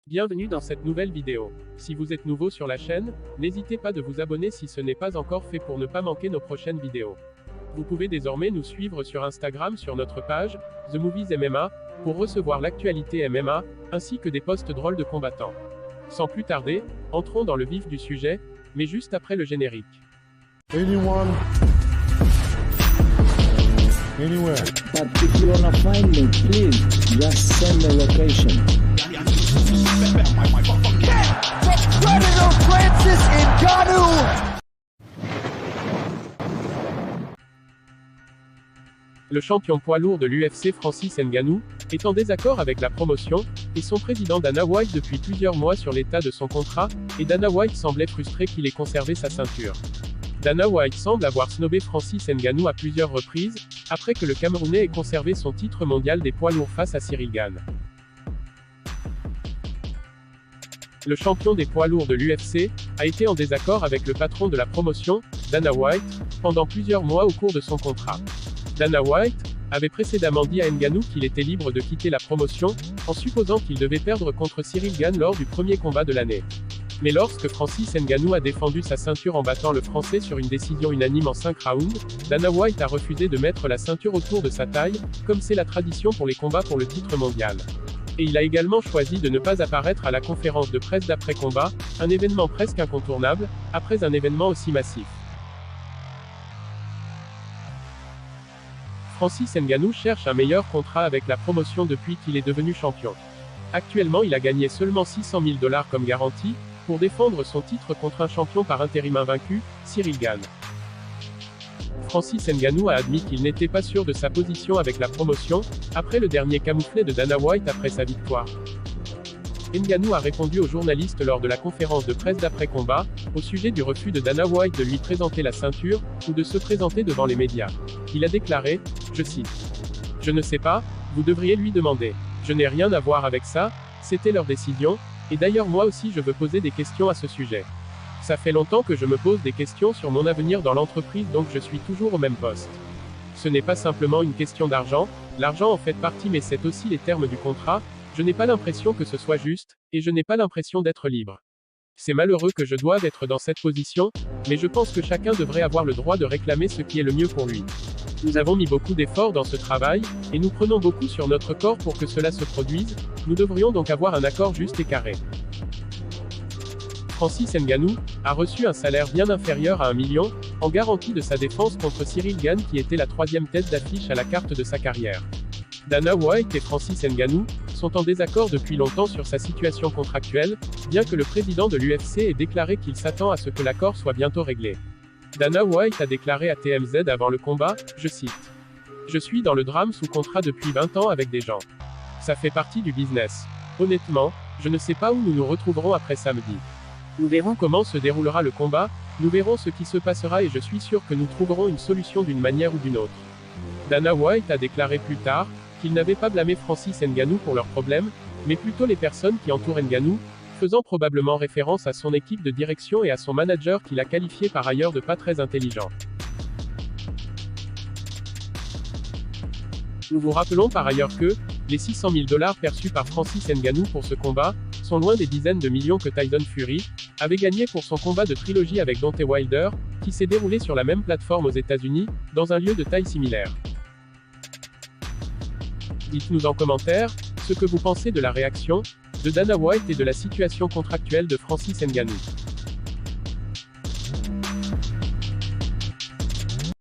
Bienvenue dans cette nouvelle vidéo. Si vous êtes nouveau sur la chaîne, n'hésitez pas de vous abonner si ce n'est pas encore fait pour ne pas manquer nos prochaines vidéos. Vous pouvez désormais nous suivre sur Instagram sur notre page, The Movies MMA, pour recevoir l'actualité MMA, ainsi que des posts drôles de combattants. Sans plus tarder, entrons dans le vif du sujet, mais juste après le générique. Anyone, anywhere. But if you wanna find me, please just send the location. Predator Francis Ngannou. Le champion poids lourd de l'UFC Francis Ngannou est en désaccord avec la promotion et son président Dana White depuis plusieurs mois sur l'état de son contrat, et Dana White semblait frustré qu'il ait conservé sa ceinture. Dana White semble avoir snobé Francis Ngannou à plusieurs reprises, après que le Camerounais ait conservé son titre mondial des poids lourds face à Cyril Gane. Le champion des poids lourds de l'UFC a été en désaccord avec le patron de la promotion, Dana White, pendant plusieurs mois au cours de son contrat. Dana White avait précédemment dit à Ngannou qu'il était libre de quitter la promotion, en supposant qu'il devait perdre contre Cyril Gane lors du premier combat de l'année. Mais lorsque Francis Ngannou a défendu sa ceinture en battant le Français sur une décision unanime en 5 rounds, Dana White a refusé de mettre la ceinture autour de sa taille, comme c'est la tradition pour les combats pour le titre mondial. Et il a également choisi de ne pas apparaître à la conférence de presse d'après-combat, un événement presque incontournable, après un événement aussi massif. Francis Ngannou cherche un meilleur contrat avec la promotion depuis qu'il est devenu champion. Actuellement, il a gagné seulement $600 000 comme garantie, pour défendre son titre contre un champion par intérim invaincu, Cyril Gane. Francis Ngannou a admis qu'il n'était pas sûr de sa position avec la promotion, après le dernier camouflet de Dana White après sa victoire. Ngannou a répondu aux journalistes lors de la conférence de presse d'après-combat, au sujet du refus de Dana White de lui présenter la ceinture, ou de se présenter devant les médias. Il a déclaré, je cite, « Je ne sais pas, vous devriez lui demander. Je n'ai rien à voir avec ça, c'était leur décision, et d'ailleurs moi aussi je veux poser des questions à ce sujet. Ça fait longtemps que je me pose des questions sur mon avenir dans l'entreprise, donc je suis toujours au même poste. Ce n'est pas simplement une question d'argent, l'argent en fait partie, mais c'est aussi les termes du contrat. Je n'ai pas l'impression que ce soit juste, et je n'ai pas l'impression d'être libre. C'est malheureux que je doive être dans cette position, mais je pense que chacun devrait avoir le droit de réclamer ce qui est le mieux pour lui. Nous avons mis beaucoup d'efforts dans ce travail, et nous prenons beaucoup sur notre corps pour que cela se produise, nous devrions donc avoir un accord juste et carré. » Francis Ngannou a reçu un salaire bien inférieur à 1 million, en garantie de sa défense contre Cyril Gane, qui était la troisième tête d'affiche à la carte de sa carrière. Dana White et Francis Ngannou sont en désaccord depuis longtemps sur sa situation contractuelle, bien que le président de l'UFC ait déclaré qu'il s'attend à ce que l'accord soit bientôt réglé. Dana White a déclaré à TMZ avant le combat, je cite, « Je suis dans le drame sous contrat depuis 20 ans avec des gens. Ça fait partie du business. Honnêtement, je ne sais pas où nous nous retrouverons après samedi. Nous verrons comment se déroulera le combat, nous verrons ce qui se passera et je suis sûr que nous trouverons une solution d'une manière ou d'une autre. » Dana White a déclaré plus tard qu'il n'avait pas blâmé Francis Ngannou pour leurs problèmes, mais plutôt les personnes qui entourent Ngannou, faisant probablement référence à son équipe de direction et à son manager qu'il a qualifié par ailleurs de pas très intelligent. Nous vous rappelons par ailleurs que les $600 000 perçus par Francis Ngannou pour ce combat sont loin des dizaines de millions que Tyson Fury avait gagné pour son combat de trilogie avec Deontay Wilder, qui s'est déroulé sur la même plateforme aux États-Unis, dans un lieu de taille similaire. Dites-nous en commentaire ce que vous pensez de la réaction de Dana White et de la situation contractuelle de Francis Ngannou.